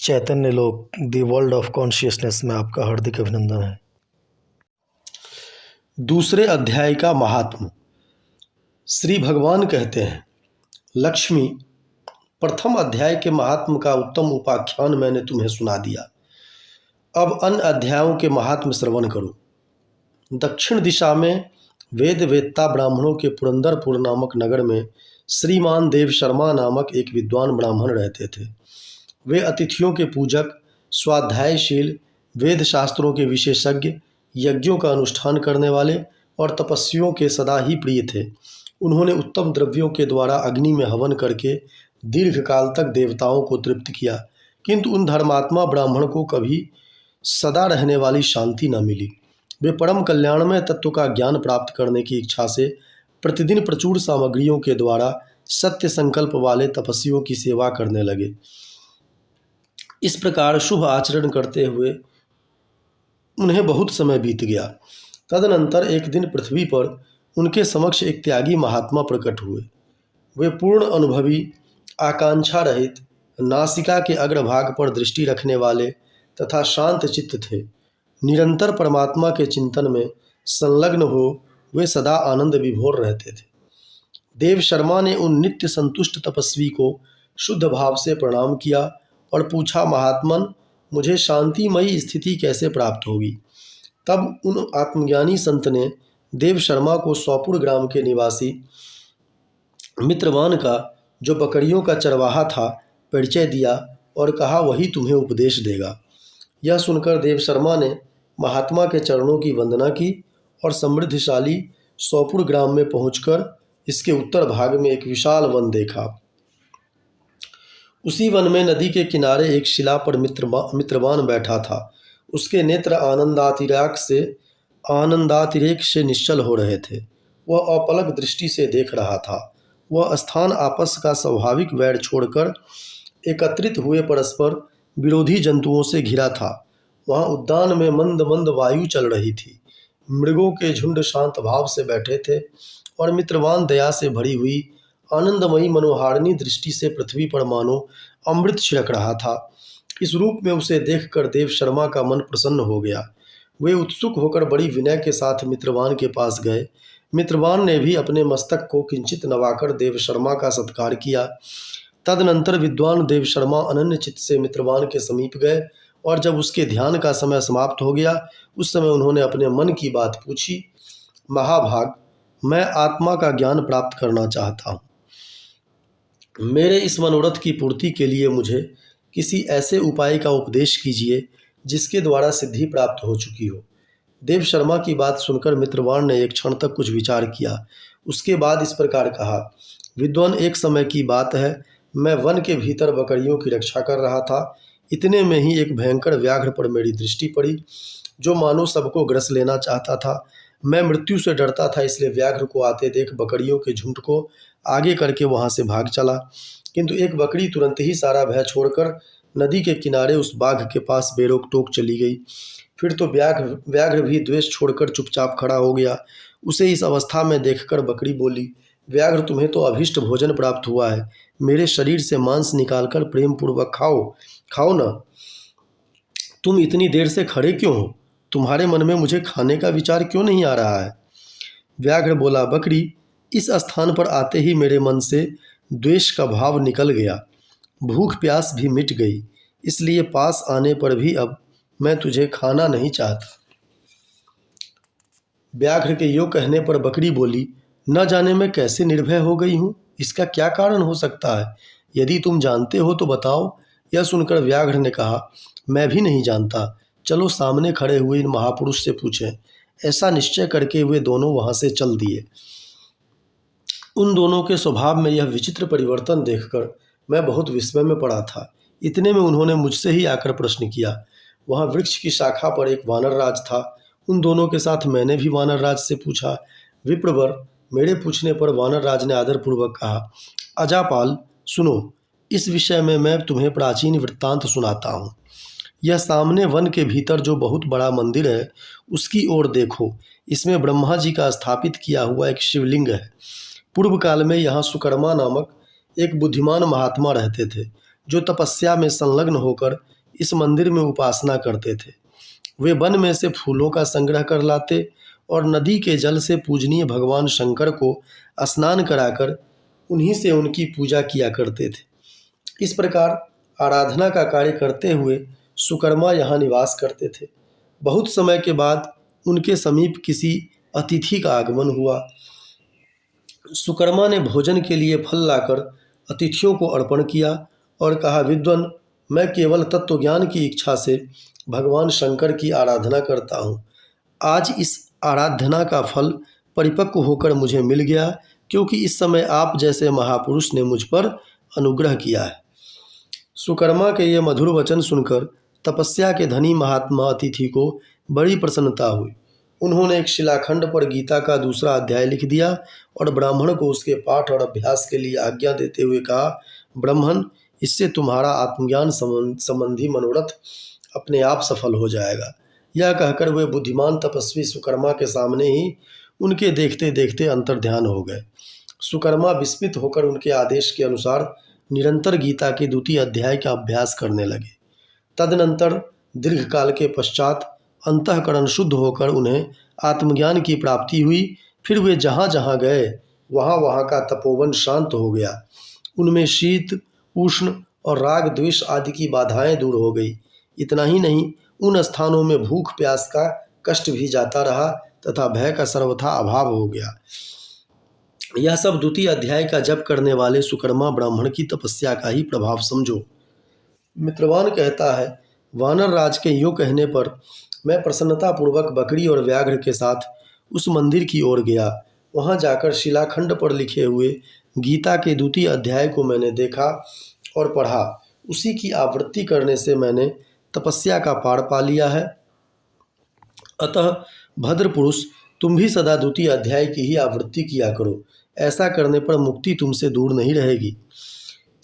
चैतन्य लोक the world of consciousness में आपका हार्दिक अभिनंदन है। दूसरे अध्याय का महात्म। श्री भगवान कहते हैं, लक्ष्मी, प्रथम अध्याय के महात्म का उत्तम उपाख्यान मैंने तुम्हें सुना दिया। अब अन्य अध्यायों के महात्म श्रवण करो। दक्षिण दिशा में वेद वेत्ता ब्राह्मणों के पुरंदरपुर नामक नगर में श्रीमान देव शर्मा नामक एक विद्वान ब्राह्मण रहते थे। वे अतिथियों के पूजक, स्वाध्यायशील, वेद शास्त्रों के विशेषज्ञ, यज्ञों का अनुष्ठान करने वाले और तपस्वियों के सदा ही प्रिय थे। उन्होंने उत्तम द्रव्यों के द्वारा अग्नि में हवन करके दीर्घ काल तक देवताओं को तृप्त किया, किंतु उन धर्मात्मा ब्राह्मण को कभी सदा रहने वाली शांति न मिली। वे परम कल्याणमय तत्व का ज्ञान प्राप्त करने की इच्छा से प्रतिदिन प्रचुर सामग्रियों के द्वारा सत्य संकल्प वाले तपस्वियों की सेवा करने लगे। इस प्रकार शुभ आचरण करते हुए उन्हें बहुत समय बीत गया। तदनंतर एक दिन पृथ्वी पर उनके समक्ष एक त्यागी महात्मा प्रकट हुए। वे पूर्ण अनुभवी, आकांक्षा रहित, नासिका के अग्रभाग पर दृष्टि रखने वाले तथा शांत चित्त थे। निरंतर परमात्मा के चिंतन में संलग्न हो वे सदा आनंद विभोर रहते थे। देव शर्मा ने उन नित्य संतुष्ट तपस्वी को शुद्ध भाव से प्रणाम किया और पूछा, महात्मन, मुझे शांतिमयी स्थिति कैसे प्राप्त होगी? तब उन आत्मज्ञानी संत ने देव शर्मा को सौपुर ग्राम के निवासी मित्रवान का, जो बकरियों का चरवाहा था, परिचय दिया और कहा वही तुम्हें उपदेश देगा। यह सुनकर देव शर्मा ने महात्मा के चरणों की वंदना की और समृद्धशाली सौपुर ग्राम में पहुंचकर इसके उत्तर भाग में एक विशाल वन देखा। उसी वन में नदी के किनारे एक शिला पर मित्रवान बैठा था। उसके नेत्र आनंदातिरेक से निश्चल हो रहे थे। वह अपलक दृष्टि से देख रहा था। वह स्थान आपस का स्वाभाविक वैर छोड़कर एकत्रित हुए परस्पर विरोधी जंतुओं से घिरा था। वहाँ उद्यान में मंद मंद वायु चल रही थी। मृगों के झुंड शांत भाव से बैठे थे और मित्रवान दया से भरी हुई आनंदमयी मनोहारिणी दृष्टि से पृथ्वी पर मानो अमृत छिड़क रहा था। इस रूप में उसे देखकर देव शर्मा का मन प्रसन्न हो गया। वे उत्सुक होकर बड़ी विनय के साथ मित्रवान के पास गए। मित्रवान ने भी अपने मस्तक को किंचित नवाकर देव शर्मा का सत्कार किया। तदनंतर विद्वान देव शर्मा अनन्य चित्त से मित्रवान के समीप गए और जब उसके ध्यान का समय समाप्त हो गया, उस समय उन्होंने अपने मन की बात पूछी। महाभाग, मैं आत्मा का ज्ञान प्राप्त करना चाहता हूँ। मेरे इस मनोरथ की पूर्ति के लिए मुझे किसी ऐसे उपाय का उपदेश कीजिए जिसके द्वारा सिद्धि प्राप्त हो चुकी हो। देव शर्मा की बात सुनकर मित्रवान ने एक क्षण तक कुछ विचार किया। उसके बाद इस प्रकार कहा, विद्वान, एक समय की बात है, मैं वन के भीतर बकरियों की रक्षा कर रहा था। इतने में ही एक भयंकर व्याघ्र पर मेरी दृष्टि पड़ी, जो मानो सबको ग्रस लेना चाहता था। मैं मृत्यु से डरता था, इसलिए व्याघ्र को आते देख बकरियों के झुंड को आगे करके वहां से भाग चला, किंतु एक बकरी तुरंत ही सारा भय छोड़कर नदी के किनारे उस बाघ के पास बेरोक टोक चली गई। फिर तो व्याघ्र भी द्वेष छोड़कर चुपचाप खड़ा हो गया। उसे इस अवस्था में देखकर बकरी बोली, व्याघ्र, तुम्हें तो अभीष्ट भोजन प्राप्त हुआ है। मेरे शरीर से मांस निकालकर प्रेम पूर्वक खाओ ना। तुम इतनी देर से खड़े क्यों हो? तुम्हारे मन में मुझे खाने का विचार क्यों नहीं आ रहा है? व्याघ्र बोला, बकरी, इस स्थान पर आते ही मेरे मन से द्वेष का भाव निकल गया, भूख प्यास भी मिट गई, इसलिए पास आने पर भी अब मैं तुझे खाना नहीं चाहता। व्याघ्र के योग कहने पर बकरी बोली, न जाने मैं कैसे निर्भय हो गई हूँ, इसका क्या कारण हो सकता है? यदि तुम जानते हो तो बताओ। यह सुनकर व्याघ्र ने कहा, मैं भी नहीं जानता, चलो सामने खड़े हुए इन महापुरुष से पूछें। ऐसा निश्चय करके वे दोनों वहाँ से चल दिए। उन दोनों के स्वभाव में यह विचित्र परिवर्तन देखकर मैं बहुत विस्मय में पड़ा था। इतने में उन्होंने मुझसे ही आकर प्रश्न किया। वहाँ वृक्ष की शाखा पर एक वानर राज था। उन दोनों के साथ मैंने भी वानर राज से पूछा। विप्रवर, मेरे पूछने पर वानर राज ने आदरपूर्वक कहा, अजापाल, सुनो, इस विषय में मैं तुम्हें प्राचीन वृत्तांत सुनाता हूँ। यह सामने वन के भीतर जो बहुत बड़ा मंदिर है, उसकी ओर देखो। इसमें ब्रह्मा जी का स्थापित किया हुआ एक शिवलिंग है। पूर्व काल में यहाँ सुकर्मा नामक एक बुद्धिमान महात्मा रहते थे। जो तपस्या में संलग्न होकर इस मंदिर में उपासना करते थे। वे वन में से फूलों का संग्रह कर लाते और नदी के जल से पूजनीय भगवान शंकर को स्नान कराकर उन्हीं से उनकी पूजा किया करते थे। इस प्रकार आराधना का कार्य करते हुए सुकर्मा यहाँ निवास करते थे। बहुत समय के बाद उनके समीप किसी अतिथि का आगमन हुआ। सुकर्मा ने भोजन के लिए फल लाकर अतिथियों को अर्पण किया और कहा, विद्वान, मैं केवल तत्वज्ञान की इच्छा से भगवान शंकर की आराधना करता हूँ। आज इस आराधना का फल परिपक्व होकर मुझे मिल गया, क्योंकि इस समय आप जैसे महापुरुष ने मुझ पर अनुग्रह किया है। सुकर्मा के ये मधुर वचन सुनकर तपस्या के धनी महात्मा अतिथि को बड़ी प्रसन्नता हुई। उन्होंने एक शिलाखंड पर गीता का दूसरा अध्याय लिख दिया और ब्राह्मण को उसके पाठ और अभ्यास के लिए आज्ञा देते हुए कहा, ब्राह्मण, इससे तुम्हारा आत्मज्ञान संबंधी मनोरथ अपने आप सफल हो जाएगा। यह कहकर वे बुद्धिमान तपस्वी सुकर्मा के सामने ही उनके देखते देखते अंतर्ध्यान हो गए। सुकर्मा विस्मित होकर उनके आदेश के अनुसार निरंतर गीता के द्वितीय अध्याय का अभ्यास करने लगे। तदनंतर दीर्घकाल के पश्चात अंतःकरण शुद्ध होकर उन्हें आत्मज्ञान की प्राप्ति हुई। फिर वे जहाँ जहाँ गए वहाँ वहाँ का तपोवन शांत हो गया। उनमें शीत, उष्ण और राग द्वेष आदि की बाधाएं दूर हो गई। इतना ही नहीं, उन स्थानों में भूख प्यास का कष्ट भी जाता रहा तथा भय का सर्वथा अभाव हो गया। यह सब द्वितीय अध्याय का जप करने वाले सुकर्मा ब्राह्मण की तपस्या का ही प्रभाव समझो। मित्रवान कहता है, वानर राज के यूँ कहने पर मैं प्रसन्नतापूर्वक बकरी और व्याघ्र के साथ उस मंदिर की ओर गया। वहाँ जाकर शिलाखंड पर लिखे हुए गीता के द्वितीय अध्याय को मैंने देखा और पढ़ा। उसी की आवृत्ति करने से मैंने तपस्या का पार पा लिया है। अतः भद्र पुरुष, तुम भी सदा द्वितीय अध्याय की ही आवृत्ति किया करो। ऐसा करने पर मुक्ति तुमसे दूर नहीं रहेगी।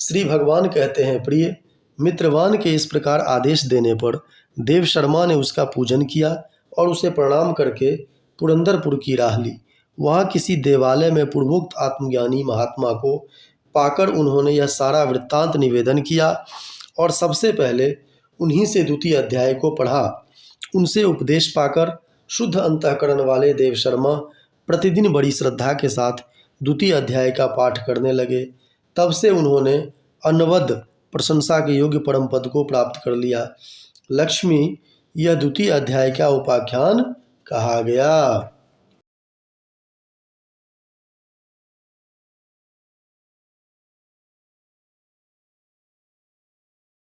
श्री भगवान कहते हैं, प्रिय मित्रवान के इस प्रकार आदेश देने पर देव शर्मा ने उसका पूजन किया और उसे प्रणाम करके पुरंदरपुर की राह ली। वहाँ किसी देवालय में पूर्वोक्त आत्मज्ञानी महात्मा को पाकर उन्होंने यह सारा वृत्तांत निवेदन किया और सबसे पहले उन्हीं से द्वितीय अध्याय को पढ़ा। उनसे उपदेश पाकर शुद्ध अंतःकरण वाले देव शर्मा प्रतिदिन बड़ी श्रद्धा के साथ द्वितीय अध्याय का पाठ करने लगे। तब से उन्होंने अनवद प्रशंसा के योग्य परम पद को प्राप्त कर लिया। लक्ष्मी, यह द्वितीय अध्याय का उपाख्यान कहा गया।